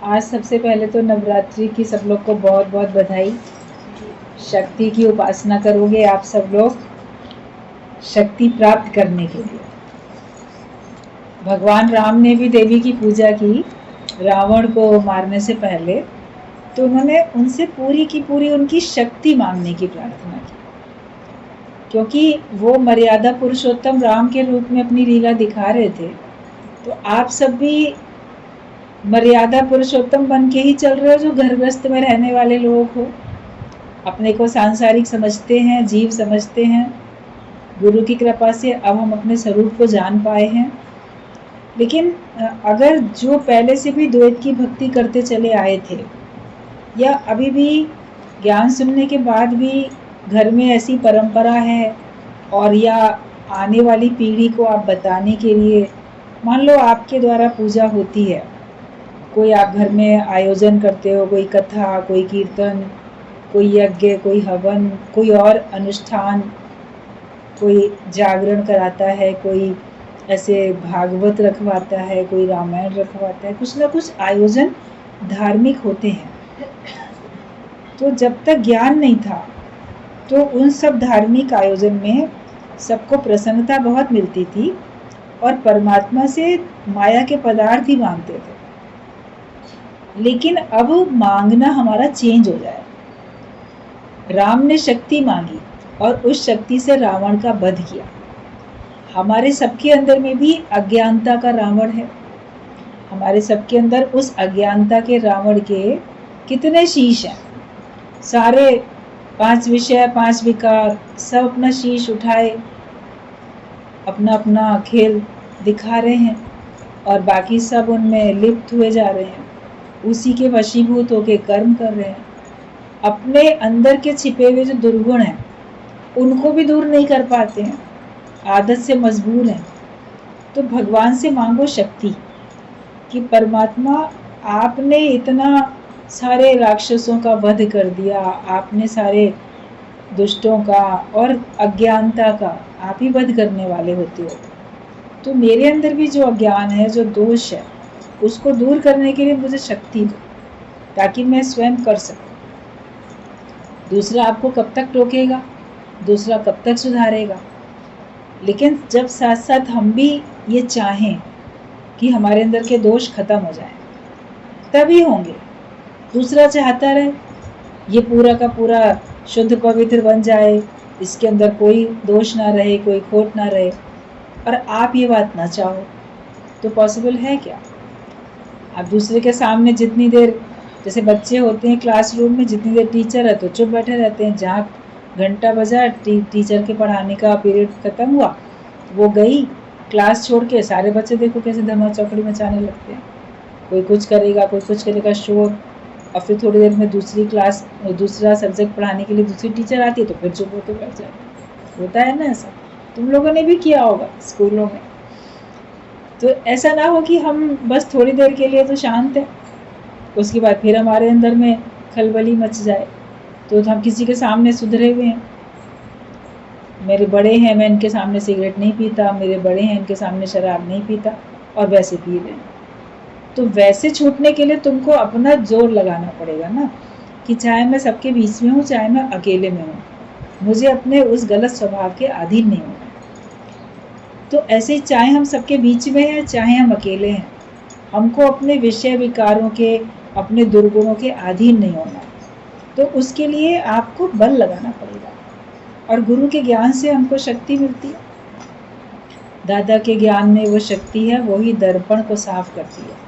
आज सबसे पहले तो नवरात्रि की सब लोग को बहुत बहुत बधाई। शक्ति की उपासना करोगे आप सब लोग शक्ति प्राप्त करने के लिए। भगवान राम ने भी देवी की पूजा की रावण को मारने से पहले, तो उन्होंने उनसे पूरी की पूरी उनकी शक्ति मांगने की प्रार्थना की, क्योंकि वो मर्यादा पुरुषोत्तम राम के रूप में अपनी लीला दिखा रहे थे। तो आप सब भी मर्यादा पुरुषोत्तम बन के ही चल रहे हो, जो घर गृहस्थ में रहने वाले लोग हो, अपने को सांसारिक समझते हैं, जीव समझते हैं। गुरु की कृपा से अब हम अपने स्वरूप को जान पाए हैं। लेकिन अगर जो पहले से भी द्वैत की भक्ति करते चले आए थे, या अभी भी ज्ञान सुनने के बाद भी घर में ऐसी परंपरा है, और या आने वाली पीढ़ी को आप बताने के लिए, मान लो आपके द्वारा पूजा होती है, कोई आप घर में आयोजन करते हो, कोई कथा, कोई कीर्तन, कोई यज्ञ, कोई हवन, कोई और अनुष्ठान, कोई जागरण कराता है, कोई ऐसे भागवत रखवाता है, कोई रामायण रखवाता है, कुछ ना कुछ आयोजन धार्मिक होते हैं। तो जब तक ज्ञान नहीं था तो उन सब धार्मिक आयोजन में सबको प्रसन्नता बहुत मिलती थी, और परमात्मा से माया के पदार्थ ही मांगते थे। लेकिन अब मांगना हमारा चेंज हो जाए। राम ने शक्ति मांगी और उस शक्ति से रावण का वध किया। हमारे सबके अंदर में भी अज्ञानता का रावण है। हमारे सबके अंदर उस अज्ञानता के रावण के कितने शीश हैं। सारे 5 विषय, 5 विकार, सब अपना शीश उठाए अपना अपना खेल दिखा रहे हैं, और बाकी सब उनमें लिप्त हुए जा रहे हैं, उसी के वशीभूत होके कर्म कर रहे हैं। अपने अंदर के छिपे हुए जो दुर्गुण हैं उनको भी दूर नहीं कर पाते हैं, आदत से मजबूर हैं। तो भगवान से मांगो शक्ति कि परमात्मा, आपने इतना सारे राक्षसों का वध कर दिया, आपने सारे दुष्टों का और अज्ञानता का आप ही वध करने वाले होते हो। तो मेरे अंदर भी जो अज्ञान है, जो दोष है, उसको दूर करने के लिए मुझे शक्ति दो, ताकि मैं स्वयं कर सकूं। दूसरा आपको कब तक टोकेगा, दूसरा कब तक सुधारेगा। लेकिन जब साथ साथ हम भी ये चाहें कि हमारे अंदर के दोष खत्म हो जाएं, तभी होंगे। दूसरा चाहता रहे ये पूरा का पूरा शुद्ध पवित्र बन जाए, इसके अंदर कोई दोष ना रहे, कोई खोट ना रहे, और आप ये बात ना चाहो, तो पॉसिबल है क्या? आप दूसरे के सामने जितनी देर, जैसे बच्चे होते हैं क्लासरूम में, जितनी देर टीचर है तो चुप बैठे रहते हैं। जहाँ घंटा बजा, टीचर के पढ़ाने का पीरियड खत्म हुआ, वो गई, क्लास छोड़ के सारे बच्चे देखो कैसे धमा चौकड़ी मचाने लगते हैं। कोई कुछ करेगा, कोई कुछ करेगा, शोर। और फिर थोड़ी देर में दूसरी क्लास, दूसरा सब्जेक्ट पढ़ाने के लिए दूसरी टीचर आती है, तो फिर चुप होकर बैठ जाते। होता है ना ऐसा, तुम लोगों ने भी किया होगा स्कूलों में। तो ऐसा ना हो कि हम बस थोड़ी देर के लिए तो शांत हैं, उसके बाद फिर हमारे अंदर में खलबली मच जाए। तो हम किसी के सामने सुधरे हुए हैं, मेरे बड़े हैं, मैं इनके सामने सिगरेट नहीं पीता, मेरे बड़े हैं, इनके सामने शराब नहीं पीता, और वैसे पी रहे हैं। तो वैसे छूटने के लिए तुमको अपना जोर लगाना पड़ेगा ना, कि चाहे मैं सबके बीच में हूँ, चाहे मैं अकेले में हूँ, मुझे अपने उस गलत स्वभाव के अधीन नहीं होना। तो ऐसे चाहे हम सबके बीच में हैं, चाहे हम अकेले हैं, हमको अपने विषय विकारों के, अपने दुर्गुणों के अधीन नहीं होना। तो उसके लिए आपको बल लगाना पड़ेगा, और गुरु के ज्ञान से हमको शक्ति मिलती है। दादा के ज्ञान में वो शक्ति है, वही दर्पण को साफ करती है।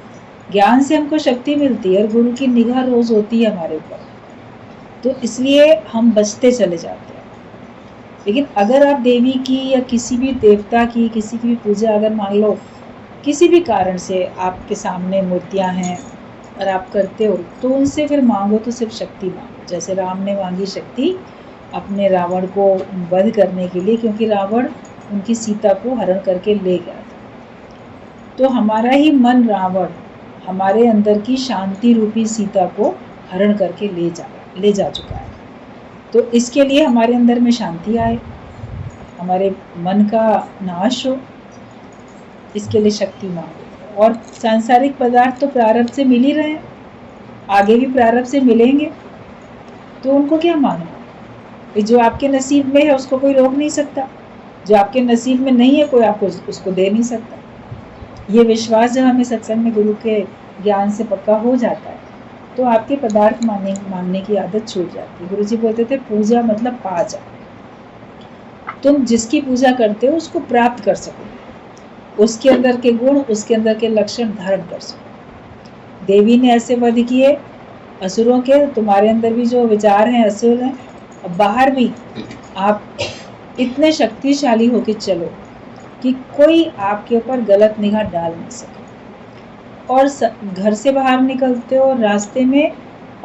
ज्ञान से हमको शक्ति मिलती है, और गुरु की निगाह रोज होती है हमारे ऊपर, तो इसलिए हम बचते चले जाते हैं। लेकिन अगर आप देवी की या किसी भी देवता की, किसी की भी पूजा, अगर मान लो किसी भी कारण से आपके सामने मूर्तियां हैं और आप करते हो, तो उनसे फिर मांगो तो सिर्फ शक्ति मांगो। जैसे राम ने मांगी शक्ति अपने रावण को वध करने के लिए, क्योंकि रावण उनकी सीता को हरण करके ले गया था। तो हमारा ही मन रावण हमारे अंदर की शांति रूपी सीता को हरण करके ले जा चुका है। तो इसके लिए हमारे अंदर में शांति आए, हमारे मन का नाश हो, इसके लिए शक्ति मांगो। और सांसारिक पदार्थ तो प्रारब्ध से मिल ही रहे हैं, आगे भी प्रारब्ध से मिलेंगे, तो उनको क्या मांगना। जो आपके नसीब में है उसको कोई रोक नहीं सकता, जो आपके नसीब में नहीं है कोई आपको उसको दे नहीं सकता। ये विश्वास जब हमें सत्संग में गुरु के ज्ञान से पक्का हो जाता है तो आपके पदार्थ मांगने की आदत छूट जाती है। गुरु जी बोलते थे पूजा मतलब पा जा, तुम जिसकी पूजा करते हो उसको प्राप्त कर सको, उसके अंदर के गुण, उसके अंदर के लक्षण धारण कर सको। देवी ने ऐसे वध किए असुरों के, तुम्हारे अंदर भी जो विचार हैं असुर हैं, और बाहर भी आप इतने शक्तिशाली होके चलो कि कोई आपके ऊपर गलत निगाह डाल नहीं सके। और घर से बाहर निकलते हो, रास्ते में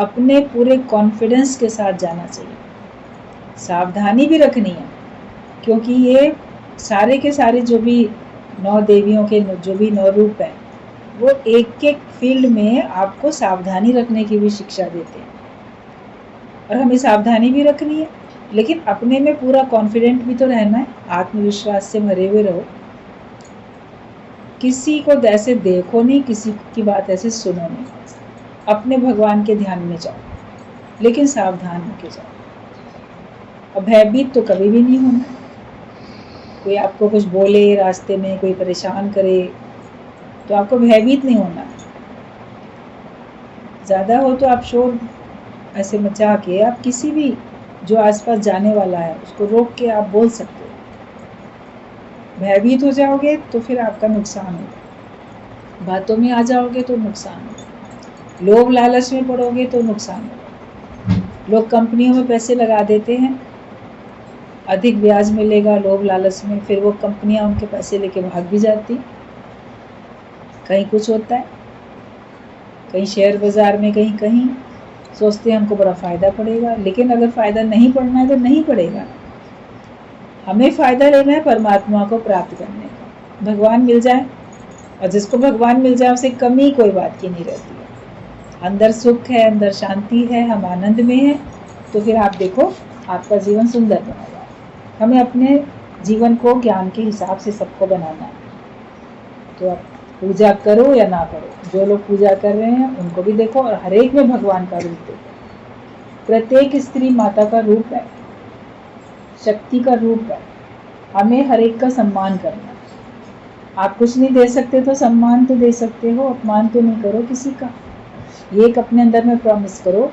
अपने पूरे कॉन्फिडेंस के साथ जाना चाहिए। सावधानी भी रखनी है, क्योंकि ये सारे के सारे जो भी 9 देवियों के जो भी 9 रूप हैं, वो एक एक फील्ड में आपको सावधानी रखने की भी शिक्षा देते हैं। और हमें सावधानी भी रखनी है, लेकिन अपने में पूरा कॉन्फिडेंट भी तो रहना है, आत्मविश्वास से भरे हुए रहो। किसी को ऐसे देखो नहीं, किसी की बात ऐसे सुनो नहीं, अपने भगवान के ध्यान में जाओ, लेकिन सावधान होके जाओ। और भयभीत तो कभी भी नहीं होना। कोई आपको कुछ बोले रास्ते में, कोई परेशान करे, तो आपको भयभीत नहीं होना। ज़्यादा हो तो आप शोर ऐसे मचा के आप किसी भी जो आसपास जाने वाला है उसको रोक के आप बोल सकते हो। भयभीत हो जाओगे तो फिर आपका नुकसान होगा, बातों में आ जाओगे तो नुकसान होगा, लोभ लालच में पड़ोगे तो नुकसान होगा। लोग कंपनियों में पैसे लगा देते हैं, अधिक ब्याज मिलेगा लोभ लालच में, फिर वो कंपनियां उनके पैसे लेके भाग भी जाती। कहीं कुछ होता है, कहीं शेयर बाजार में, कहीं कहीं सोचते हैं हमको बड़ा फ़ायदा पड़ेगा, लेकिन अगर फ़ायदा नहीं पड़ना है तो नहीं पड़ेगा। हमें फ़ायदा लेना है परमात्मा को प्राप्त करने का, भगवान मिल जाए, और जिसको भगवान मिल जाए उसे कमी कोई बात की नहीं रहती है। अंदर सुख है, अंदर शांति है, हम आनंद में हैं, तो फिर आप देखो आपका जीवन सुंदर बनेगा। हमें अपने जीवन को ज्ञान के हिसाब से सबको बनाना है। तो आप पूजा करो या ना करो, जो लोग पूजा कर रहे हैं उनको भी देखो, और हर एक में भगवान का रूप देखो। प्रत्येक स्त्री माता का रूप है, शक्ति का रूप है। हमें हर एक का सम्मान करना है। आप कुछ नहीं दे सकते तो सम्मान तो दे सकते हो, अपमान तो नहीं करो किसी का। ये एक अपने अंदर में प्रॉमिस करो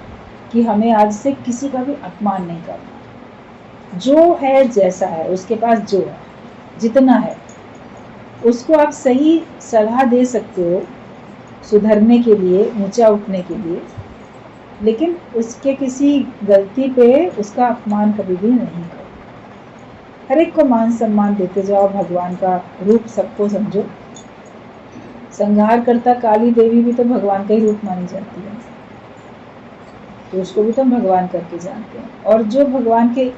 कि हमें आज से किसी का भी अपमान नहीं करना। जो है जैसा है, उसके पास जो है जितना है उसको आप सही सलाह दे सकते हो सुधरने के लिए, ऊंचा उठने के लिए, लेकिन उसके किसी गलती पे उसका अपमान कभी भी नहीं करो। हर एक को मान सम्मान देते जाओ, भगवान का रूप सबको समझो। संहार करता काली देवी भी तो भगवान का ही रूप मानी जाती है, तो उसको भी तो हम भगवान करके जानते हैं। और जो भगवान के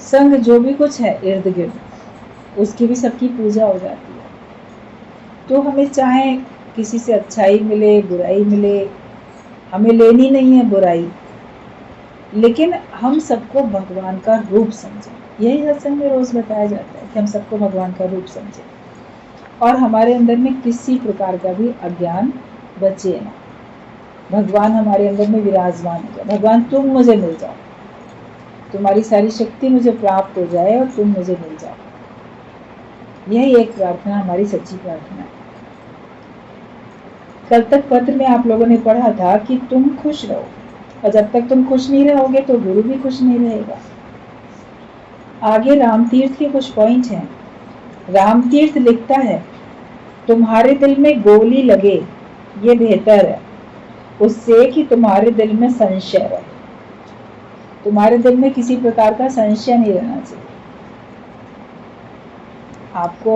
संग जो भी कुछ है इर्द गिर्द, उसकी भी सबकी पूजा हो जाती है। तो हमें चाहे किसी से अच्छाई मिले, बुराई मिले, हमें लेनी नहीं है बुराई, लेकिन हम सबको भगवान का रूप समझें। यही सत्संग में रोज बताया जाता है कि हम सबको भगवान का रूप समझें, और हमारे अंदर में किसी प्रकार का भी अज्ञान बचे ना। भगवान हमारे अंदर में विराजमान हो जाए। भगवान तुम मुझे मिल जाओ, तुम्हारी सारी शक्ति मुझे प्राप्त हो जाए और तुम मुझे मिल जाओ। यही एक प्रार्थना हमारी सच्ची प्रार्थना है। कल तक पत्र में आप लोगों ने पढ़ा था कि तुम खुश रहो, और जब तक तुम खुश नहीं रहोगे तो गुरु भी खुश नहीं रहेगा। आगे रामतीर्थ के कुछ पॉइंट हैं। रामतीर्थ लिखता है, तुम्हारे दिल में गोली लगे ये बेहतर है उससे कि तुम्हारे दिल में संशय रहे। तुम्हारे दिल में किसी प्रकार का संशय नहीं रहना चाहिए। आपको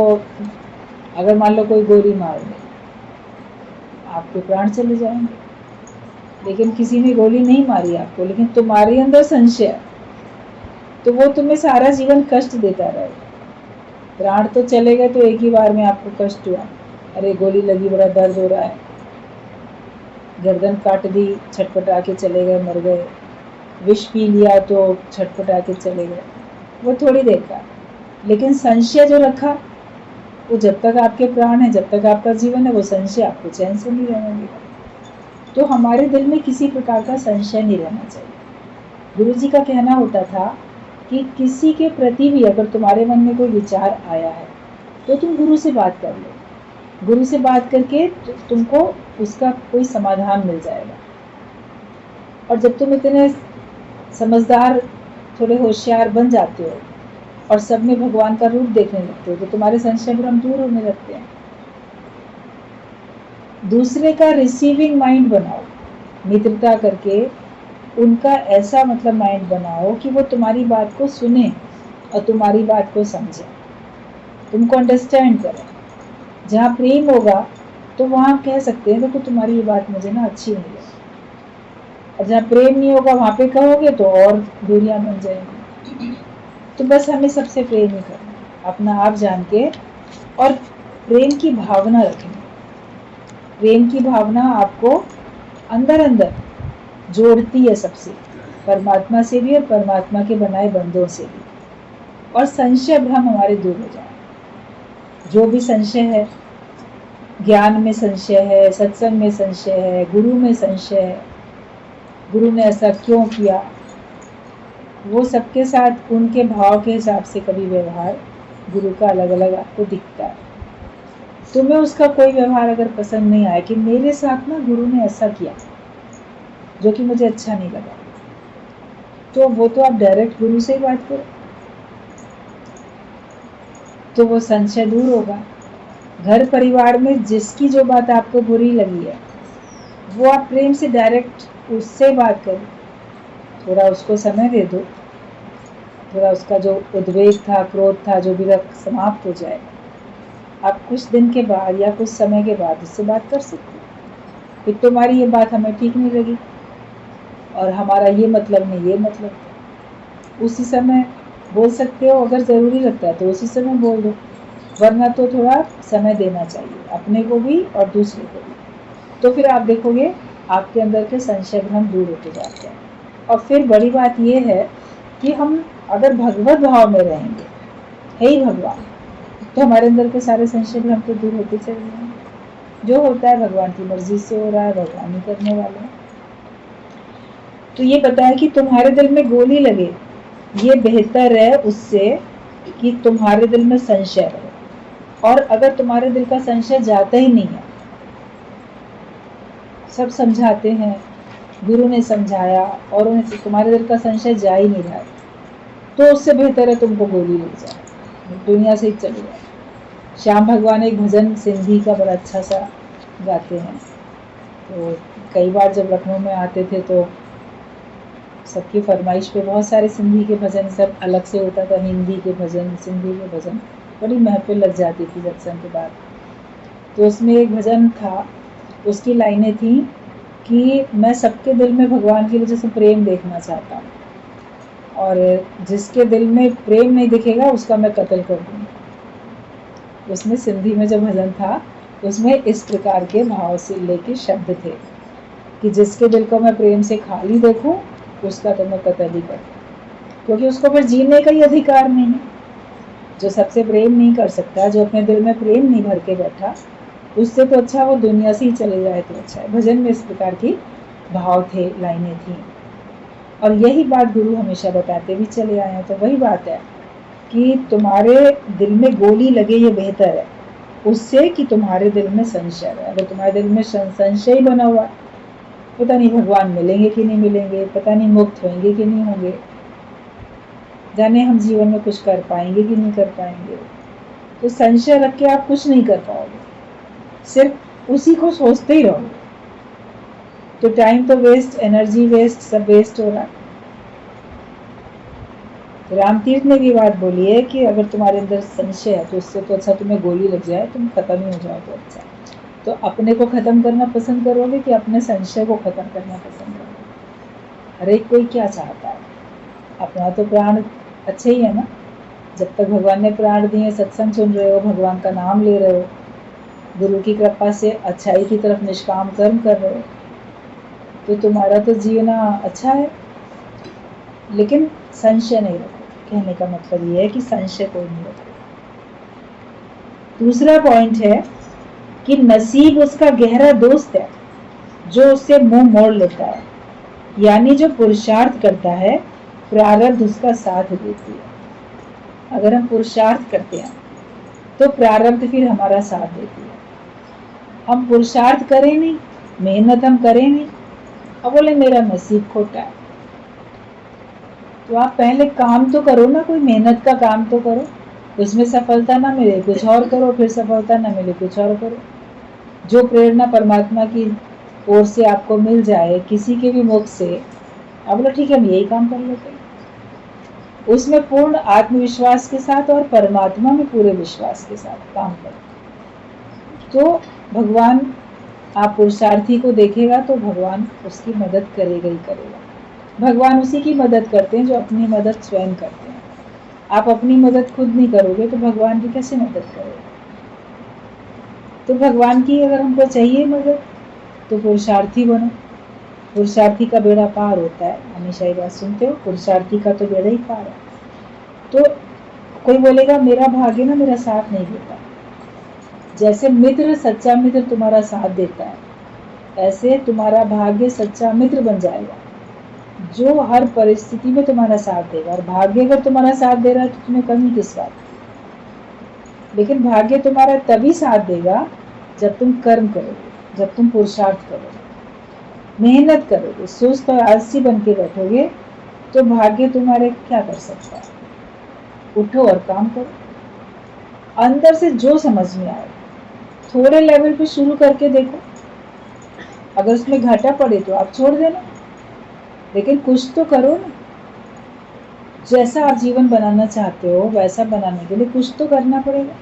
अगर मान लो कोई गोली मार दे, आपके प्राण चले जाएंगे, लेकिन किसी ने गोली नहीं मारी आपको, लेकिन तुम्हारे अंदर संशय है, तो वो तुम्हें सारा जीवन कष्ट देता रहेगा। प्राण तो चले गए तो एक ही बार में आपको कष्ट हुआ, अरे गोली लगी, बड़ा दर्द हो रहा है, गर्दन काट दी, छटपटा के चले गए, मर गए। विष पी लिया तो छटपटा के चले गए, वो थोड़ी देर का। लेकिन संशय जो रखा, वो जब तक आपके प्राण है, जब तक आपका जीवन है, वो संशय आपको चैन से नहीं रहने देगा। तो हमारे दिल में किसी प्रकार का संशय नहीं रहना चाहिए। गुरु जी का कहना होता था कि किसी के प्रति भी अगर तुम्हारे मन में कोई विचार आया है तो तुम गुरु से बात कर लो। गुरु से बात करके तुमको उसका कोई समाधान मिल जाएगा। और जब तुम इतने समझदार, थोड़े होशियार बन जाते हो और सब में भगवान का रूप देखने लगते हो तो तुम्हारे संशय भ्रम दूर होने लगते हैं। दूसरे का रिसीविंग माइंड बनाओ, मित्रता करके उनका ऐसा मतलब माइंड बनाओ कि वो तुम्हारी बात को सुने और तुम्हारी बात को समझे, तुमको अंडरस्टैंड करें। जहाँ प्रेम होगा तो वहाँ कह सकते हैं देखो तुम्हारी ये बात मुझे ना अच्छी नहीं लगी, और जहाँ प्रेम नहीं होगा वहाँ पे कहोगे तो और दूरियां बन जाएंगी। तो बस हमें सबसे प्रेम ही करना, अपना आप जान के, और प्रेम की भावना रखनी। प्रेम की भावना आपको अंदर अंदर जोड़ती है सबसे, परमात्मा से भी और परमात्मा के बनाए बंदों से भी। और संशय भ्रम हमारे दूर हो जाए। जो भी संशय है, ज्ञान में संशय है, सत्संग में संशय है, गुरु में संशय है, गुरु ने ऐसा क्यों किया, वो सबके साथ उनके भाव के हिसाब से कभी व्यवहार गुरु का अलग अलग आपको दिखता है। तुम्हें उसका कोई व्यवहार अगर पसंद नहीं आया कि मेरे साथ ना गुरु ने ऐसा किया जो कि मुझे अच्छा नहीं लगा, तो वो तो आप डायरेक्ट गुरु से ही बात करो, तो वो संशय दूर होगा। घर परिवार में जिसकी जो बात आपको बुरी लगी है वो आप प्रेम से डायरेक्ट उससे बात करो, थोड़ा उसको समय दे दो, थोड़ा उसका जो उद्वेग था, क्रोध था, जो भी समाप्त हो जाए। आप कुछ दिन के बाद या कुछ समय के बाद उससे बात कर सकते हो कि तुम्हारी ये बात हमें ठीक नहीं लगी और हमारा ये मतलब नहीं, ये मतलब। उसी समय बोल सकते हो, अगर ज़रूरी लगता है तो उसी समय बोल दो, वरना तो थोड़ा समय देना चाहिए अपने को भी और दूसरे को भी। तो फिर आप देखोगे आपके अंदर के संशय भ्रम दूर होते जाते हैं। और फिर बड़ी बात ये है कि हम अगर भगवत भाव में रहेंगे, हे ही भगवान, तो हमारे अंदर के सारे संशय भ्रम तो दूर होते चले जाएंगे। जो होता है भगवान की मर्जी से हो रहा है, भगवान ही करने वाले हैं। तो ये बताया कि तुम्हारे दिल में गोली लगे ये बेहतर है उससे कि तुम्हारे दिल में संशय रहे। और अगर तुम्हारे दिल का संशय जाता ही नहीं है, सब समझाते हैं, गुरु ने समझाया और उन्हें तुम्हारे दिल का संशय जा ही नहीं रहा है, तो उससे बेहतर है तुमको गोली लग जाए, दुनिया से ही चले जाए। श्याम भगवान एक भजन सिंधी का बड़ा अच्छा सा गाते हैं, तो कई बार जब लखनऊ में आते थे तो सबकी फरमाइश पे बहुत सारे सिंधी के भजन, सब अलग से होता था, हिंदी के भजन, सिंधी के भजन, बड़ी महफिल लग जाती थी सत्संग के बाद। तो उसमें एक भजन था, उसकी लाइनें थी कि मैं सबके दिल में भगवान की वजह से प्रेम देखना चाहता हूँ, और जिसके दिल में प्रेम नहीं दिखेगा उसका मैं कत्ल कर दूँगा। उसमें सिंधी में जो भजन था उसमें इस प्रकार के भाव से लेके शब्द थे कि जिसके दिल को मैं प्रेम से खाली देखूं उसका तो मैं कत्ल ही कर दूँ, क्योंकि उसको फिर जीने का ही अधिकार नहीं है। जो सबसे प्रेम नहीं कर सकता, जो अपने दिल में प्रेम नहीं भर के बैठा, उससे तो अच्छा वो दुनिया से ही चले जाए तो अच्छा है। भजन में इस प्रकार की भाव थे, लाइनें थी, और यही बात गुरु हमेशा बताते भी चले आए हैं। तो वही बात है कि तुम्हारे दिल में गोली लगे ये बेहतर है उससे कि तुम्हारे दिल में संशय है। अगर तुम्हारे दिल में संशय बना हुआ, पता नहीं भगवान मिलेंगे कि नहीं मिलेंगे, पता नहीं मुक्त होंगे कि नहीं होंगे, जाने हम जीवन में कुछ कर पाएंगे कि नहीं कर पाएंगे, तो संशय रख के आप कुछ नहीं कर पाओगे, सिर्फ उसी को सोचते ही रहोगे, तो टाइम तो वेस्ट, एनर्जी वेस्ट, सब वेस्ट हो रहा है। राम तीर्थ ने भी बात बोली है कि अगर तुम्हारे अंदर संशय है तो उससे तो अच्छा तुम्हें गोली लग जाए, तुम खत्म ही हो जाओ तो अच्छा। तो अपने को खत्म करना पसंद करोगे कि अपने संशय को खत्म करना पसंद करोगे? हर एक कोई क्या चाहता है, अपना तो प्राण अच्छे ही है ना। जब तक भगवान ने प्राण दिए, सत्संग सुन रहे हो, भगवान का नाम ले रहे हो, गुरु की कृपा से अच्छाई की तरफ निष्काम कर्म कर रहे हो, तो तुम्हारा तो जीना अच्छा है। लेकिन संशय नहीं रखो, कहने का मतलब ये है कि संशय कोई नहीं रखो। दूसरा पॉइंट है कि नसीब उसका गहरा दोस्त है, जो उससे मुंह मोड़ लेता है। यानी जो पुरुषार्थ करता है, प्रारब्ध उसका साथ देती है। अगर हम पुरुषार्थ करते हैं तो प्रारब्ध फिर हमारा साथ देती है। हम पुरुषार्थ करें नहीं, मेहनत हम करें नहीं, अब बोले मेरा नसीब खोटा है, तो आप पहले काम तो करो ना, कोई मेहनत का काम तो करो। उसमें सफलता ना मिले कुछ और करो, फिर सफलता ना मिले कुछ और करो। जो प्रेरणा परमात्मा की ओर से आपको मिल जाए किसी के भी मुख से, आप बोलो ठीक है हम यही काम कर लेते हैं, उसमें पूर्ण आत्मविश्वास के साथ और परमात्मा में पूरे विश्वास के साथ काम करो। तो भगवान, आप पुरुषार्थी को देखेगा तो भगवान उसकी मदद करेगा ही करेगा। भगवान उसी की मदद करते हैं जो अपनी मदद स्वयं करते हैं। आप अपनी मदद खुद नहीं करोगे तो भगवान की कैसे मदद करोगे? तो भगवान की अगर हमको चाहिए मदद तो पुरुषार्थी बनो। पुरुषार्थी का बेड़ा पार होता है, हमेशा ये बात सुनते हो, पुरुषार्थी का तो बेड़ा ही पार है। तो कोई बोलेगा मेरा भाग्य ना मेरा साथ नहीं देता। जैसे मित्र, सच्चा मित्र तुम्हारा साथ देता है, ऐसे तुम्हारा भाग्य सच्चा मित्र बन जाएगा जो हर परिस्थिति में तुम्हारा साथ देगा। और भाग्य अगर तुम्हारा साथ दे रहा है तो तुम्हें कमी किस बात? लेकिन भाग्य तुम्हारा तभी साथ देगा जब तुम कर्म करोगे, जब तुम पुरुषार्थ करोगे, मेहनत करोगे। सुस्त और आलसी बन के बैठोगे तो भाग्य तुम्हारे क्या कर सकता है? उठो और काम करो, अंदर से जो समझ में आए। थोड़े लेवल पे शुरू करके देखो, अगर उसमें घाटा पड़े तो आप छोड़ देना, लेकिन कुछ तो करो ना। जैसा आप जीवन बनाना चाहते हो वैसा बनाने के लिए कुछ तो करना पड़ेगा।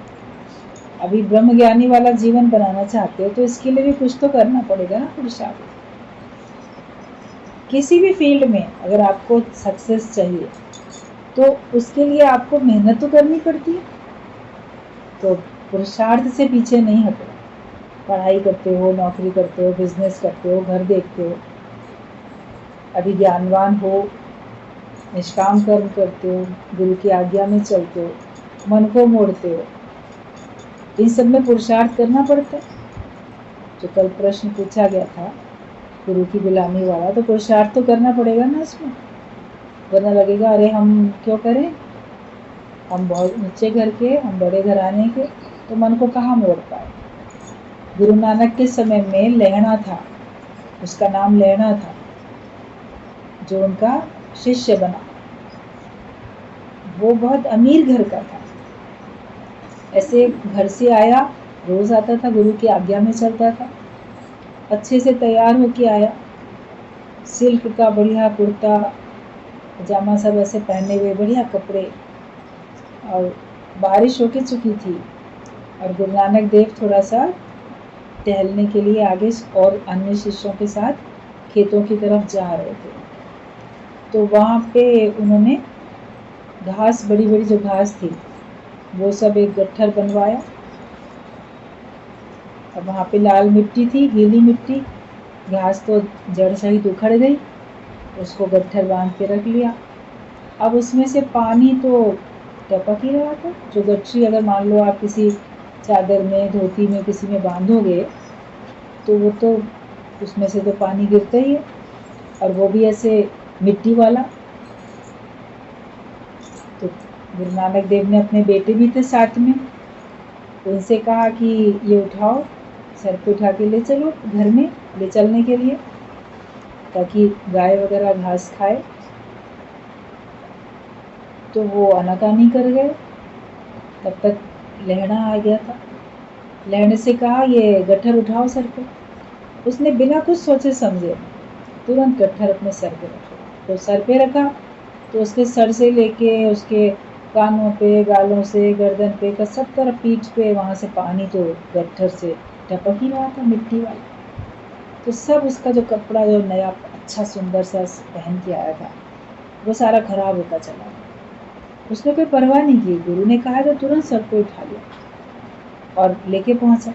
अभी ब्रह्म ज्ञानी वाला जीवन बनाना चाहते हो तो इसके लिए भी कुछ तो करना पड़ेगा ना, पुरुषार्थ। किसी भी फील्ड में अगर आपको सक्सेस चाहिए तो उसके लिए आपको मेहनत तो करनी पड़ती है। तो पुरुषार्थ से पीछे नहीं हटो। पढ़ाई करते हो, नौकरी करते हो, बिजनेस करते हो, घर देखते हो, अभी ज्ञानवान हो, निष्काम कर्म करते हो, गुरु की आज्ञा में चलते हो, मन को मोड़ते हो, इन सब में पुरुषार्थ करना पड़ता है। जो कल प्रश्न पूछा गया था गुरु की गुलामी वाला, तो पुरुषार्थ तो करना पड़ेगा ना इसमें, वरना लगेगा अरे हम क्यों करें, हम बहुत नीचे घर के, हम बड़े घराने के, तो मन को कहाँ मोड़ पाए। गुरु नानक के समय में लहणा था, उसका नाम लहणा था, जो उनका शिष्य बना, वो बहुत अमीर घर का था। ऐसे घर से आया, रोज आता था, गुरु की आज्ञा में चलता था, अच्छे से तैयार होके आया, सिल्क का बढ़िया कुर्ता पजामा सब ऐसे पहने हुए, बढ़िया कपड़े, और बारिश होके चुकी थी और गुरु नानक देव थोड़ा सा टहलने के लिए आगे और अन्य शिष्यों के साथ खेतों की तरफ जा रहे थे। तो वहाँ पे उन्होंने घास, बड़ी बड़ी जो घास थी वो सब एक गट्ठर बनवाया, और वहाँ पे लाल मिट्टी थी, गीली मिट्टी, घास तो जड़ सहित उखड़ गई, उसको गट्ठर बांध के रख लिया। अब उसमें से पानी तो टपक ही रहा था। जो गठरी अगर मान लो आप किसी चादर में, धोती में, किसी में बांधोगे तो वो तो उसमें से तो पानी गिरता ही है, और वो भी ऐसे मिट्टी वाला। तो गुरु नानक देव ने, अपने बेटे भी थे साथ में, उनसे कहा कि ये उठाओ, सर पे उठा के ले चलो घर में, ले चलने के लिए, ताकि गाय वगैरह घास खाए। तो वो आनाकानी कर गए। तब तक लहड़ा आ गया था। लहड़े से कहा ये गट्ठर उठाओ सर पे। उसने बिना कुछ सोचे समझे तुरंत गट्ठर अपने सर पे रखा। तो सर पे रखा तो उसके सर से लेके उसके कानों पे, गालों से, गर्दन पे का सब तरफ, पीठ पे, वहाँ से पानी तो गट्ठर से टपक ही रहा था, मिट्टी वाला। तो सब उसका जो कपड़ा, जो नया अच्छा सुंदर सा पहन के आया था, वो सारा खराब होता चला। उसने कोई परवाह नहीं की। गुरु ने कहा तो तुरंत सर पे उठा लिया और लेके पहुंचा।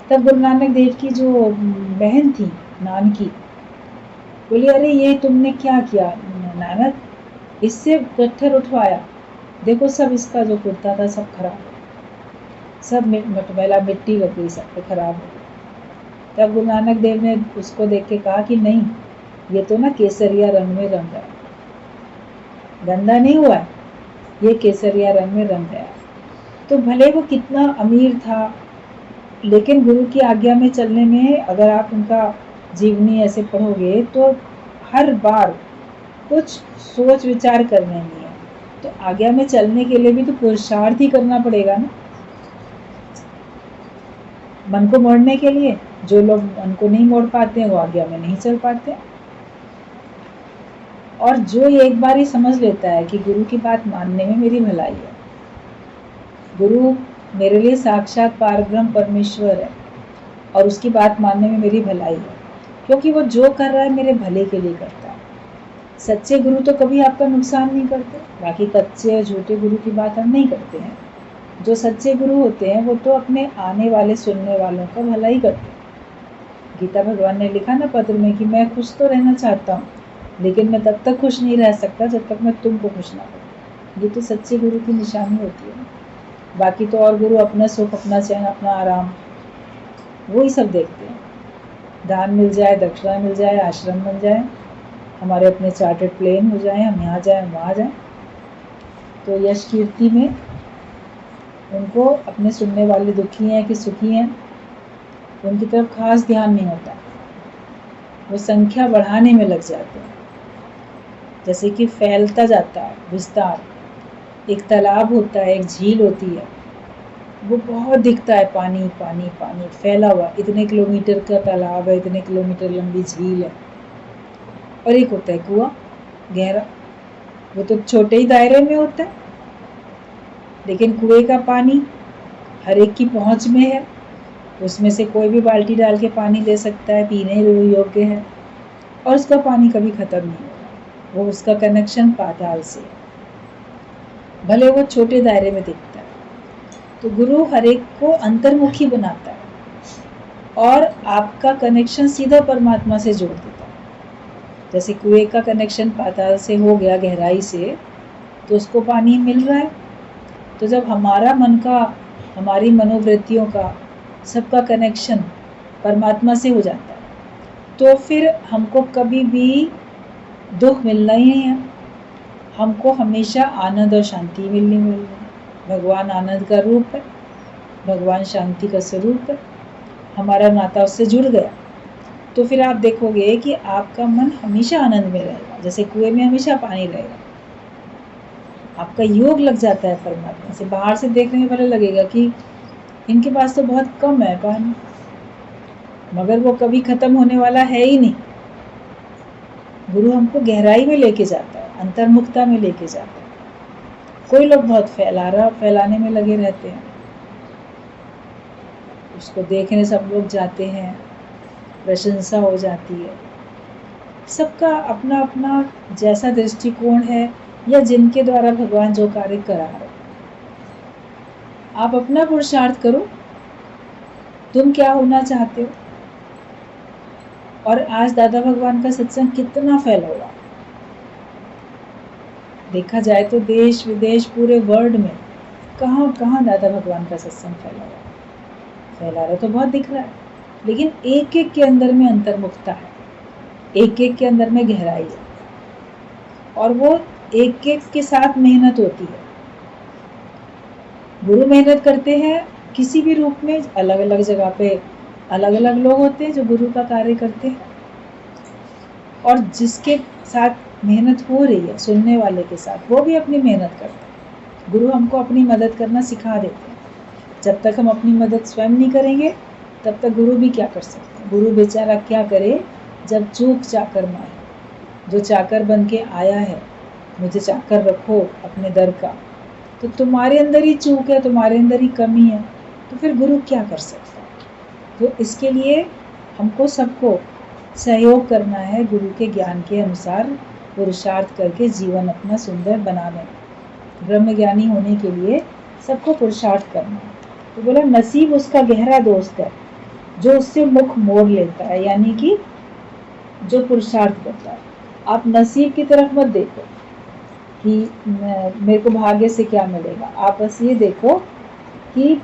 तब गुरु नानक देव की जो बहन थी नानकी, बोली अरे ये तुमने क्या किया नानक, इससे गट्ठर उठवाया, देखो सब इसका जो कुर्ता था सब खराब, सब मटमैला, मिट्टी लग गई, सब पे खराब हो गई। तब गुरु नानक देव ने उसको देख के कहा कि नहीं, ये तो ना केसरिया रंग में रंग है, गंदा नहीं हुआ है, ये केसरिया रंग में रंग है। तो भले वो कितना अमीर था, लेकिन गुरु की आज्ञा में चलने में अगर आप उनका जीवनी ऐसे पढ़ोगे तो हर बार कुछ सोच विचार करने नहीं है। तो आज्ञा में चलने के लिए भी तो पुरुषार्थ ही करना पड़ेगा ना, मन को मोड़ने के लिए। जो लोग मन को नहीं मोड़ पाते हैं वो आज्ञा में नहीं चल पाते। और जो एक बार ही समझ लेता है कि गुरु की बात मानने में मेरी भलाई है, गुरु मेरे लिए साक्षात पारब्रह्म परमेश्वर है और उसकी बात मानने में मेरी भलाई है, क्योंकि वो जो कर रहा है मेरे भले के लिए करता है। सच्चे गुरु तो कभी आपका नुकसान नहीं करते, बाकी कच्चे और झूठे गुरु की बात हम नहीं करते हैं। जो सच्चे गुरु होते हैं वो तो अपने आने वाले सुनने वालों का भला ही करते हैं। गीता भगवान ने लिखा ना पत्र में कि मैं खुश तो रहना चाहता हूँ, लेकिन मैं तब तक खुश नहीं रह सकता जब तक मैं तुमको खुश ना करूँ। ये तो सच्चे गुरु की निशानी होती है। बाकी तो और गुरु अपना सुख, अपना चैन, अपना आराम, वही सब देखते हैं। दान मिल जाए, दक्षिणा मिल जाए, आश्रम बन जाए, हमारे अपने चार्टर्ड प्लेन हो जाए, हम यहाँ जाए, हम वहाँ जाए। तो यश कीर्ति में उनको अपने सुनने वाले दुखी हैं कि सुखी हैं, उनकी तरफ खास ध्यान नहीं होता। वो संख्या बढ़ाने में लग जाते हैं, जैसे कि फैलता जाता है विस्तार। एक तालाब होता है, एक झील होती है, वो बहुत दिखता है, पानी पानी पानी फैला हुआ, इतने किलोमीटर का तालाब है, इतने किलोमीटर लंबी झील है। और एक होता है कुआं गहरा, वो तो छोटे ही दायरे में होता है, लेकिन कुएं का पानी हर एक की पहुंच में है, उसमें से कोई भी बाल्टी डाल के पानी ले सकता है, पीने योग्य है, और उसका पानी कभी खत्म नहीं होगा। वो उसका कनेक्शन पाताल से, भले वो छोटे दायरे में दिखता है। तो गुरु हर एक को अंतर्मुखी बनाता है और आपका कनेक्शन सीधा परमात्मा से जोड़ देता है। जैसे कुएं का कनेक्शन पाताल से हो गया, गहराई से, तो उसको पानी मिल रहा है। तो जब हमारा मन का, हमारी मनोवृत्तियों का, सबका कनेक्शन परमात्मा से हो जाता है, तो फिर हमको कभी भी दुख मिलना ही नहीं है, हमको हमेशा आनंद और शांति मिलनी है। भगवान आनंद का रूप है, भगवान शांति का स्वरूप है, हमारा नाता उससे जुड़ गया। तो फिर आप देखोगे कि आपका मन हमेशा आनंद में रहेगा, जैसे कुएं में हमेशा पानी रहेगा। आपका योग लग जाता है परमात्मा से। बाहर से देखने में भले लगेगा कि इनके पास तो बहुत कम है पानी, मगर वो कभी खत्म होने वाला है ही नहीं। गुरु हमको गहराई में लेके जाता है, अंतर्मुखता में लेके जाता है। कोई लोग बहुत फैलाने में लगे रहते हैं, उसको देखने सब लोग जाते हैं, प्रशंसा हो जाती है। सबका अपना अपना जैसा दृष्टिकोण है, या जिनके द्वारा भगवान जो कार्य करा रहे। आप अपना पुरुषार्थ करो, तुम क्या होना चाहते हो। और आज दादा भगवान का सत्संग कितना फैला हुआ, देखा जाए तो देश विदेश पूरे वर्ल्ड में कहाँ कहाँ दादा भगवान का सत्संग फैला हुआ। फैला रहा तो बहुत दिख रहा है, लेकिन एक एक के अंदर में अंतर्मुखता है, एक एक के अंदर में गहराई है, और वो एक एक के साथ मेहनत होती है। गुरु मेहनत करते हैं किसी भी रूप में, अलग अलग जगह पे अलग अलग लोग होते हैं जो गुरु का कार्य करते हैं, और जिसके साथ मेहनत हो रही है, सुनने वाले के साथ, वो भी अपनी मेहनत करता है। गुरु हमको अपनी मदद करना सिखा देते हैं। जब तक हम अपनी मदद स्वयं नहीं करेंगे, तब तक गुरु भी क्या कर सकते हैं। गुरु बेचारा क्या करे, जब चूक चाकर मारे, जो चाकर बन के आया है, मुझे चाकर रखो अपने दर का, तो तुम्हारे अंदर ही चूक है, तुम्हारे अंदर ही कमी है, तो फिर गुरु क्या कर सकता है। तो इसके लिए हमको सबको सहयोग करना है, गुरु के ज्ञान के अनुसार पुरुषार्थ करके जीवन अपना सुंदर बनाना है। ब्रह्म ज्ञानी होने के लिए सबको पुरुषार्थ करना है। तो बोला नसीब उसका गहरा दोस्त है जो उससे मुख मोड़ लेता है, यानी कि जो पुरुषार्थ करता है। आप नसीब की तरफ मत देखो कि मेरे को भाग्य से क्या मिलेगा, आप बस ये देखो कि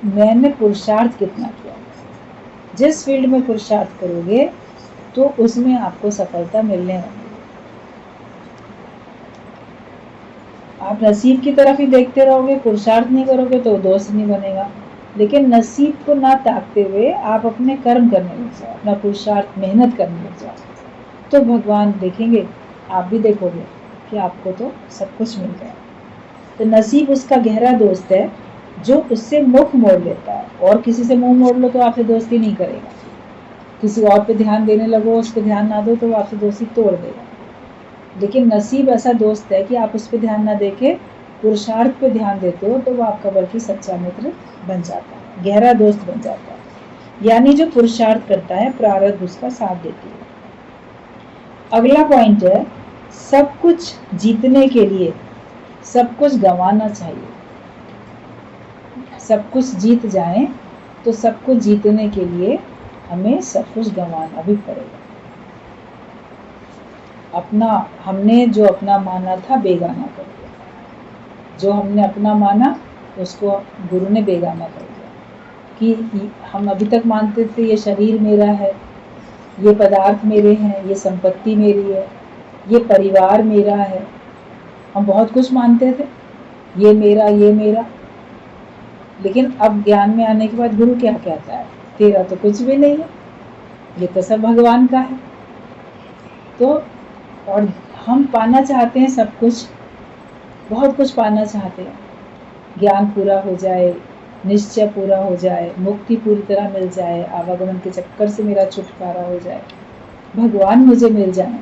मैंने पुरुषार्थ कितना किया। जिस फील्ड में पुरुषार्थ करोगे तो उसमें आपको सफलता मिलने वाली है। आप नसीब की तरफ ही देखते रहोगे, पुरुषार्थ नहीं करोगे तो दोस्त नहीं बनेगा। लेकिन नसीब को ना ताकते हुए आप अपने कर्म करने लग जाओ, अपना पुरुषार्थ मेहनत करने लग जाओ, तो भगवान देखेंगे, आप भी देखोगे कि आपको तो सब कुछ मिल गया। तो नसीब उसका गहरा दोस्त है जो उससे मुख मोड़ लेता है, और किसी से मुंह मोड़ लो तो आपसे दोस्ती नहीं करेगा। किसी और पे ध्यान देने लगो, उस पर ध्यान ना दो तो वो आपसे दोस्ती तोड़ देगा। लेकिन नसीब ऐसा दोस्त है कि आप उस पर ध्यान ना देके पुरुषार्थ पे ध्यान देते हो तो वो आपका बल्कि सच्चा मित्र बन जाता है, गहरा दोस्त बन जाता है। यानी जो पुरुषार्थ करता है प्रारब्ध उसका साथ देती है। अगला पॉइंट है, सब कुछ जीतने के लिए सब कुछ गंवाना चाहिए। सब कुछ जीत जाए तो सब कुछ जीतने के लिए हमें सब कुछ गंवाना भी पड़ेगा। अपना हमने जो अपना माना था बेगाना कर दिया, जो हमने अपना माना उसको गुरु ने बेगाना कर दिया। कि हम अभी तक मानते थे ये शरीर मेरा है, ये पदार्थ मेरे हैं, ये संपत्ति मेरी है, ये परिवार मेरा है, हम बहुत कुछ मानते थे, ये मेरा ये मेरा। लेकिन अब ज्ञान में आने के बाद गुरु क्या कहता है, तेरा तो कुछ भी नहीं है, ये तो सब भगवान का है। तो और हम पाना चाहते हैं सब कुछ, बहुत कुछ पाना चाहते हैं, ज्ञान पूरा हो जाए, निश्चय पूरा हो जाए, मुक्ति पूरी तरह मिल जाए, आवागमन के चक्कर से मेरा छुटकारा हो जाए, भगवान मुझे मिल जाए।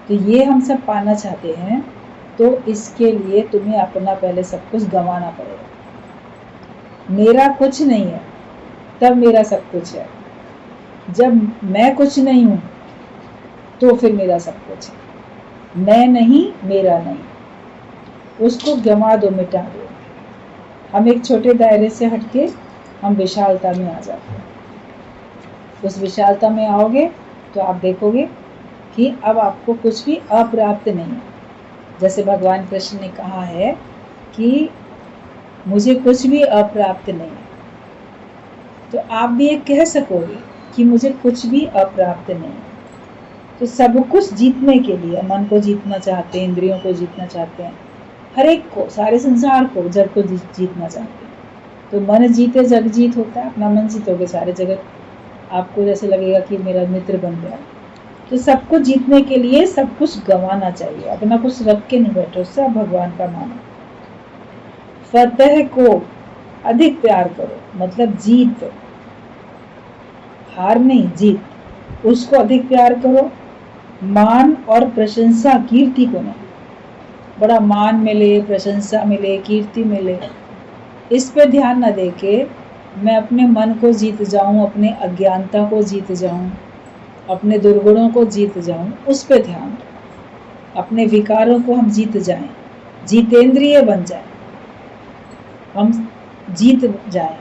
तो ये हम सब पाना चाहते हैं, तो इसके लिए तुम्हें अपना पहले सब कुछ गंवाना पड़ेगा। मेरा कुछ नहीं है तब मेरा सब कुछ है, जब मैं कुछ नहीं हूं तो फिर मेरा सब कुछ है। मैं नहीं मेरा नहीं, उसको गंवा दो, मिटा दो। हम एक छोटे दायरे से हटके हम विशालता में आ जाते हैं। उस विशालता में आओगे तो आप देखोगे कि अब आपको कुछ भी अप्राप्त नहीं है। जैसे भगवान कृष्ण ने कहा है कि मुझे कुछ भी अप्राप्त नहीं है, तो आप भी ये कह सकोगे कि मुझे कुछ भी अप्राप्त नहीं है। तो सब कुछ जीतने के लिए, मन को जीतना चाहते हैं, इंद्रियों को जीतना चाहते हैं, हर एक को, सारे संसार को, जग को जीतना चाहते हैं। तो मन जीते जग जीत होता है, अपना मन जीतोगे सारे जगत आपको जैसे लगेगा कि मेरा मित्र बन गया। तो सबको जीतने के लिए सब कुछ गंवाना चाहिए, अपना कुछ रख के नहीं बैठो, सब भगवान का मानो। फतेह को अधिक प्यार करो, मतलब जीत, हार नहीं जीत, उसको अधिक प्यार करो। मान और प्रशंसा, कीर्ति को नहीं। बड़ा मान मिले, प्रशंसा मिले, कीर्ति मिले, इस पे ध्यान न देके मैं अपने मन को जीत जाऊं, अपने अज्ञानता को जीत जाऊं, अपने दुर्गुणों को जीत जाऊं, उस पे ध्यान। अपने विकारों को हम जीत जाएं, जीतेंद्रिय बन जाएं, हम जीत जाएं।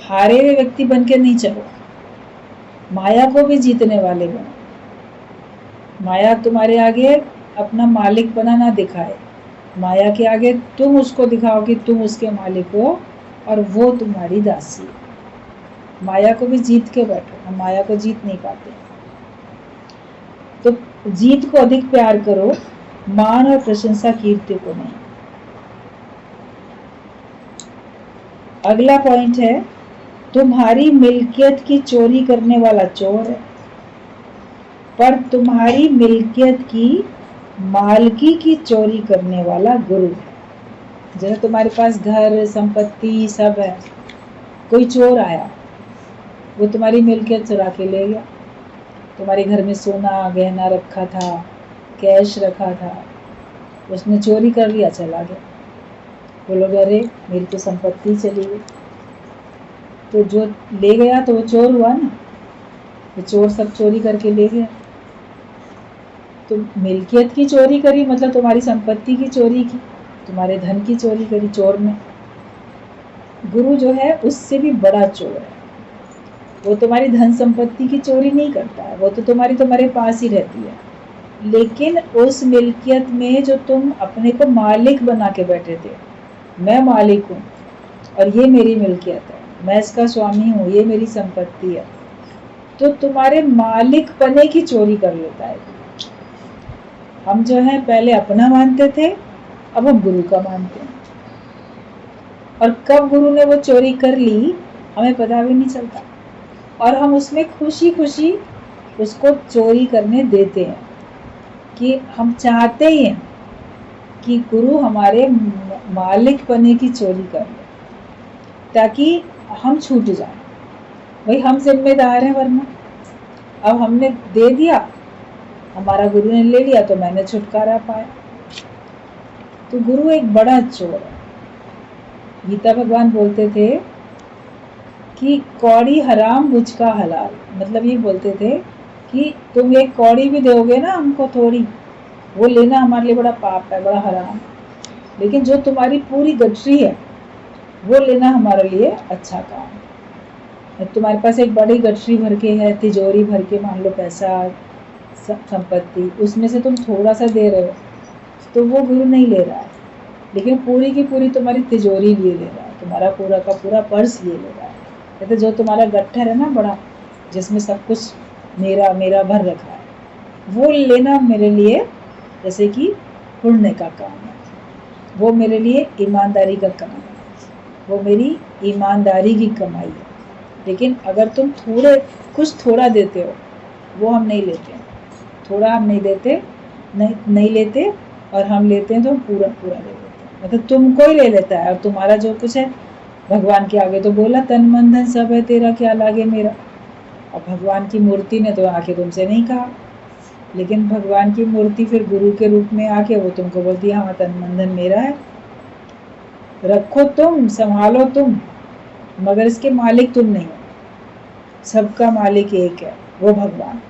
हारे हुए व्यक्ति बन के नहीं चलो, माया को भी जीतने वाले बनो। माया तुम्हारे आगे अपना मालिक बना ना दिखाए, माया के आगे तुम उसको दिखाओ कि तुम उसके मालिक हो और वो तुम्हारी दासी है। माया को भी जीत के बैठो, हम माया को जीत नहीं पाते। तो जीत को अधिक प्यार करो, मान और प्रशंसा कीर्ति को नहीं। अगला पॉइंट है, तुम्हारी मिल्कियत की चोरी करने वाला चोर है, पर तुम्हारी मिल्कियत की मालकी की चोरी करने वाला गुरु है। जैसे तुम्हारे पास घर संपत्ति सब है, कोई चोर आया, वो तुम्हारी मिल्कियत चुरा के ले गया। तुम्हारे घर में सोना गहना रखा था, कैश रखा था, उसने चोरी कर लिया, चला गया। बोलोगे अरे मेरी तो संपत्ति चली गई। तो जो ले गया तो वो चोर हुआ ना, वो चोर सब चोरी करके ले गया। तो मिल्कियत की चोरी करी मतलब तुम्हारी संपत्ति की चोरी की, तुम्हारे धन की चोरी करी चोर ने। गुरु जो है उससे भी बड़ा चोर है, वो तुम्हारी धन संपत्ति की चोरी नहीं करता है, वो तो तुम्हारे पास ही रहती है। लेकिन उस मिल्कियत में जो तुम अपने को मालिक बना के बैठे थे, मैं मालिक हूँ और ये मेरी मिल्कियत है, मैं इसका स्वामी हूँ, ये मेरी संपत्ति है, तो तुम्हारे मालिक पने की चोरी कर लेता है। हम जो है पहले अपना मानते थे, अब हम गुरु का मानते हैं, और कब गुरु ने वो चोरी कर ली हमें पता भी नहीं चलता, और हम उसमें खुशी खुशी उसको चोरी करने देते हैं कि हम चाहते ही हैं कि गुरु हमारे मालिक पने की चोरी कर ले ताकि हम छूट जाएं। भाई हम जिम्मेदार हैं, वरना अब हमने दे दिया, हमारा गुरु ने ले लिया तो मैंने छुटकारा पाया। तो गुरु एक बड़ा चोर है। गीता भगवान बोलते थे कि कौड़ी हराम बुझका हलाल, मतलब ये बोलते थे कि तुम एक कौड़ी भी दोगे ना हमको थोड़ी, वो लेना हमारे लिए बड़ा पाप है, बड़ा हराम, लेकिन जो तुम्हारी पूरी गठरी है वो लेना हमारे लिए अच्छा काम है। तुम्हारे पास एक बड़ी गठरी भर के है, तिजोरी भर के मान लो पैसा संपत्ति, उसमें से तुम थोड़ा सा दे रहे हो तो वो गुरु नहीं ले रहा है, लेकिन पूरी की पूरी तुम्हारी तिजोरी लिए ले रहा है, तुम्हारा पूरा का पूरा पर्स लिए ले रहा है। कहते जो तुम्हारा गट्ठर है ना बड़ा, जिसमें सब कुछ मेरा मेरा भर रखा है, वो लेना मेरे लिए जैसे कि पुण्य का काम है, वो मेरे लिए ईमानदारी का काम है, वो मेरी ईमानदारी की कमाई है। लेकिन अगर तुम कुछ थोड़ा देते हो, वो हम नहीं लेते, थोड़ा हम नहीं देते, नहीं लेते, और हम लेते हैं तो हम पूरा पूरा ले लेते हैं, मतलब तुमको ही ले लेता है। और तुम्हारा जो कुछ है भगवान के आगे तो बोला तन मन धन सब है तेरा, क्या लागे मेरा। और भगवान की मूर्ति ने तो आके तुमसे नहीं कहा, लेकिन भगवान की मूर्ति फिर गुरु के रूप में आके वो तुमको बोलती है हाँ तन मन धन मेरा है, रखो तुम, संभालो तुम, मगर इसके मालिक तुम नहीं हो। सबका मालिक एक है, वो भगवान।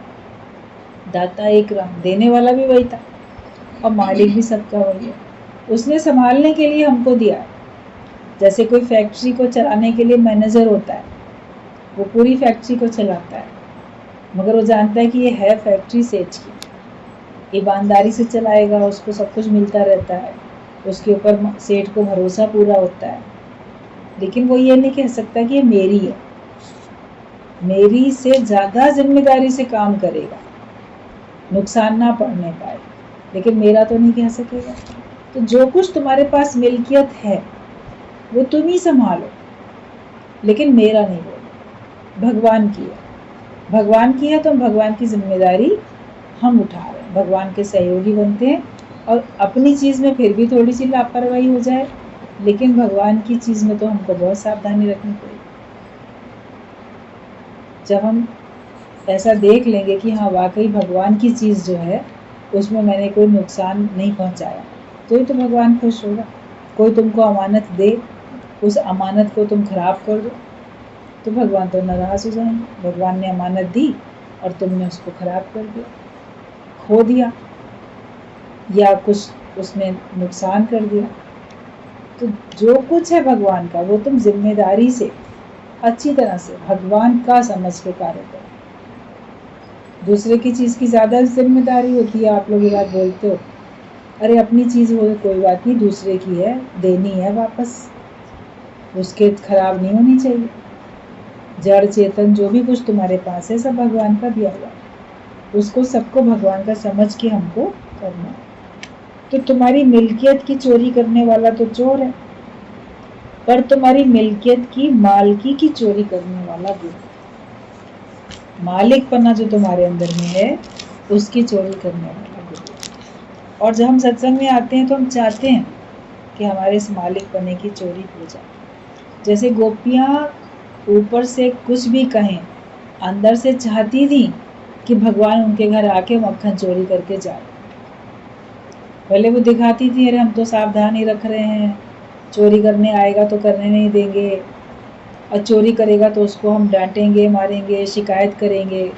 दाता एक राम, देने वाला भी वही था और मालिक भी सबका वही है। उसने संभालने के लिए हमको दिया है। जैसे कोई फैक्ट्री को चलाने के लिए मैनेजर होता है, वो पूरी फैक्ट्री को चलाता है, मगर वो जानता है कि ये है फैक्ट्री सेठ की, ईमानदारी से चलाएगा, उसको सब कुछ मिलता रहता है, उसके ऊपर सेठ को भरोसा पूरा होता है। लेकिन वो ये नहीं कह सकता कि ये मेरी है, मेरी से ज़्यादा जिम्मेदारी से काम करेगा, नुकसान ना पड़ने पाए, लेकिन मेरा तो नहीं कह सकेगा। तो जो कुछ तुम्हारे पास मिल्कियत है वो तुम ही संभालो, लेकिन मेरा नहीं बोलो, भगवान की है। भगवान की है तो भगवान की जिम्मेदारी हम उठा रहे हैं, भगवान के सहयोगी बनते हैं। और अपनी चीज़ में फिर भी थोड़ी सी लापरवाही हो जाए, लेकिन भगवान की चीज़ में तो हमको बहुत सावधानी रखनी पड़ेगी। जब हम ऐसा देख लेंगे कि हाँ वाकई भगवान की चीज़ जो है उसमें मैंने कोई नुकसान नहीं पहुंचाया, तो ही तो भगवान खुश होगा। कोई तुमको अमानत दे, उस अमानत को तुम खराब कर दो तो भगवान तो नाराज़ हो जाएंगे। भगवान ने अमानत दी और तुमने उसको खराब कर दिया, खो दिया, या कुछ उसमें नुकसान कर दिया। तो जो कुछ है भगवान का वो तुम जिम्मेदारी से अच्छी तरह से भगवान का समझ के कार्य करो। दूसरे की चीज़ की ज़्यादा जिम्मेदारी होती है। आप लोग ये बात बोलते हो, अरे अपनी चीज़ हो कोई बात नहीं, दूसरे की है, देनी है वापस, उसके खराब नहीं होनी चाहिए। जड़ चेतन जो भी कुछ तुम्हारे पास है सब भगवान का दिया हुआ, उसको सबको भगवान का समझ के हमको करना है। तो तुम्हारी मिल्कियत की चोरी करने वाला तो चोर है, पर तुम्हारी मिल्कियत की मालकी की चोरी करने वाला गुरु, मालिक पना जो तुम्हारे अंदर में है उसकी चोरी करने वाला गुरु। और जब हम सत्संग में आते हैं तो हम चाहते हैं कि हमारे इस मालिक पने की चोरी हो जाए। जैसे गोपियाँ ऊपर से कुछ भी कहें, अंदर से चाहती थी कि भगवान उनके घर आके मक्खन चोरी करके जाए। पहले वो दिखाती थी अरे हम तो सावधान ही रख रहे हैं, चोरी करने आएगा तो करने नहीं देंगे, और चोरी करेगा तो उसको हम डांटेंगे, मारेंगे, शिकायत करेंगे,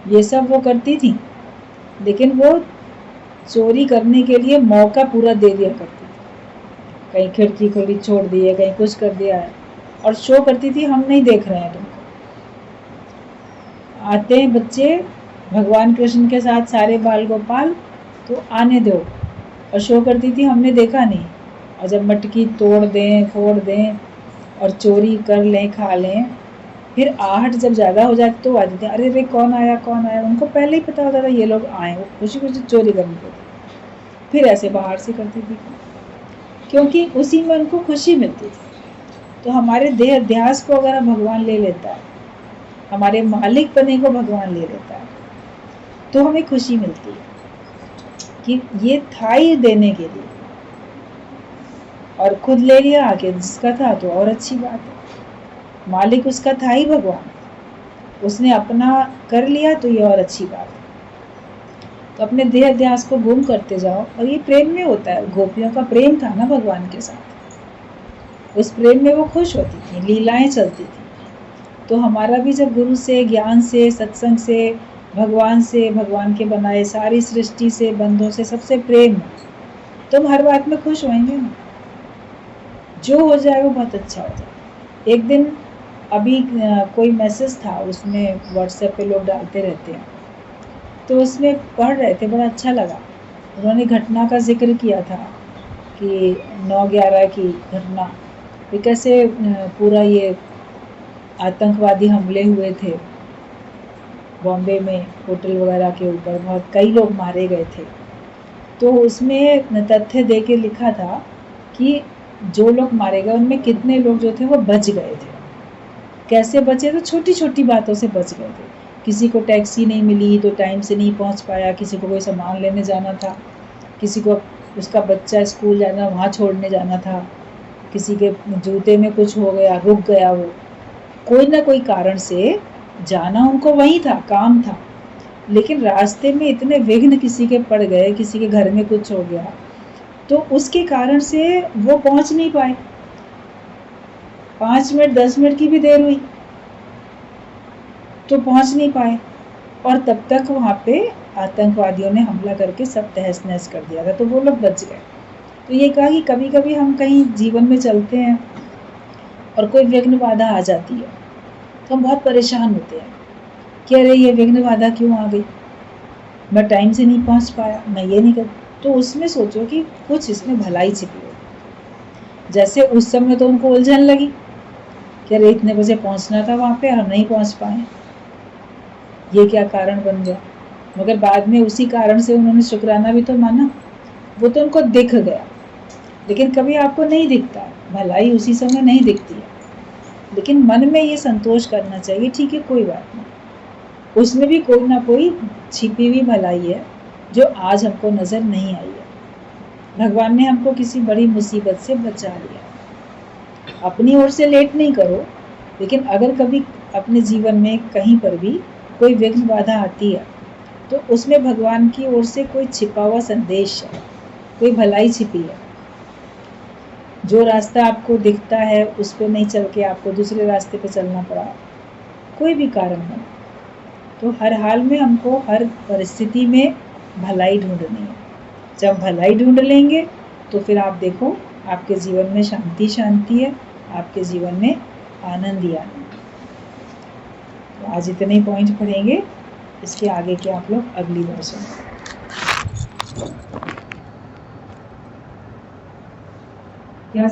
ये सब वो करती थी। लेकिन वो चोरी करने के लिए मौका पूरा दे दिया करती थी। कहीं खिड़की खुली छोड़ दी है, कहीं कुछ कर दिया है, और शो करती थी हम नहीं देख रहे हैं तुमको। आते हैं बच्चे भगवान कृष्ण के साथ सारे बाल गोपाल, तो आने दो, और शो करती थी हमने देखा नहीं। और जब मटकी तोड़ दें, फोड़ दें, और चोरी कर लें, खा लें। फिर आहट जब ज़्यादा हो जाती तो आ जाते हैं, अरे अरे कौन आया कौन आया। उनको पहले ही पता होता था ये लोग आए, वो खुशी खुशी चोरी करने को थे। फिर ऐसे बाहर से करती थी, क्योंकि उसी में उनको खुशी मिलती थी। तो हमारे देह अध्यास को अगर भगवान ले लेता है, हमारे मालिक बने को भगवान ले लेता है, तो हमें खुशी मिलती है कि ये था ही देने के लिए, और खुद ले लिया आके जिसका था तो और अच्छी बात है। मालिक उसका था ही भगवान, उसने अपना कर लिया तो ये और अच्छी बात है। तो अपने देह अध्यास को गुम करते जाओ, और ये प्रेम में होता है। गोपियों का प्रेम था ना भगवान के साथ, उस प्रेम में वो खुश होती थी, लीलाएं चलती थी। तो हमारा भी जब गुरु से, ज्ञान से, सत्संग से, भगवान से, भगवान के बनाए सारी सृष्टि से, बंधों से, सबसे प्रेम, तो हम हर बात में खुश होंगे ना। जो हो जाए वो बहुत अच्छा हो जाए। एक दिन अभी कोई मैसेज था, उसमें व्हाट्सएप पे लोग डालते रहते हैं, तो उसमें पढ़ रहे थे, बड़ा अच्छा लगा। उन्होंने घटना का जिक्र किया था कि 9/11 की घटना, कैसे पूरा ये आतंकवादी हमले हुए थे बॉम्बे में, होटल वगैरह के ऊपर, बहुत कई लोग मारे गए थे। तो उसमें तथ्य दे के लिखा था कि जो लोग मारे गए उनमें कितने लोग जो थे वो बच गए थे। कैसे बचे? तो छोटी छोटी बातों से बच गए थे। किसी को टैक्सी नहीं मिली तो टाइम से नहीं पहुंच पाया, किसी को कोई सामान लेने जाना था, किसी को उसका बच्चा स्कूल जाना, वहाँ छोड़ने जाना था, किसी के जूते में कुछ हो गया, रुक गया, वो कोई ना कोई कारण से जाना उनको वही था, काम था, लेकिन रास्ते में इतने विघ्न किसी के पड़ गए, किसी के घर में कुछ हो गया, तो उसके कारण से वो पहुंच नहीं पाए। 5 मिनट 10 मिनट की भी देर हुई तो पहुंच नहीं पाए, और तब तक वहाँ पे आतंकवादियों ने हमला करके सब तहस नहस कर दिया था, तो वो लोग बच गए। तो ये कहा कि कभी कभी हम कहीं जीवन में चलते हैं और कोई विघ्न बाधा आ जाती है, तो हम बहुत परेशान होते हैं कि अरे ये विघ्न बाधा क्यों आ गई, मैं टाइम से नहीं पहुंच पाया, मैं ये नहीं कर। तो उसमें सोचो कि कुछ इसमें भलाई छिपी हो। जैसे उस समय तो उनको उलझन लगी कि अरे इतने बजे पहुंचना था वहाँ पे, हम नहीं पहुंच पाए, ये क्या कारण बन गया। मगर बाद में उसी कारण से उन्होंने शुक्राना भी तो माना, वो तो उनको दिख गया। लेकिन कभी आपको नहीं दिखता, भलाई उसी समय नहीं दिखती है, लेकिन मन में ये संतोष करना चाहिए, ठीक है कोई बात नहीं, उसमें भी कोई ना कोई छिपी हुई भलाई है जो आज हमको नजर नहीं आई है। भगवान ने हमको किसी बड़ी मुसीबत से बचा लिया। अपनी ओर से लेट नहीं करो, लेकिन अगर कभी अपने जीवन में कहीं पर भी कोई विघ्न बाधा आती है, तो उसमें भगवान की ओर से कोई छिपा हुआ संदेश है, कोई भलाई छिपी है। जो रास्ता आपको दिखता है उस पर नहीं चल के आपको दूसरे रास्ते पे चलना पड़ा, कोई भी कारण हो, तो हर हाल में हमको हर परिस्थिति में भलाई ढूंढनी है। जब भलाई ढूंढ लेंगे तो फिर आप देखो आपके जीवन में शांति शांति है, आपके जीवन में आनंद ही आनंद। तो आज इतने ही पॉइंट पढ़ेंगे, इसके आगे के आप लोग अगली बार सुनो। क्या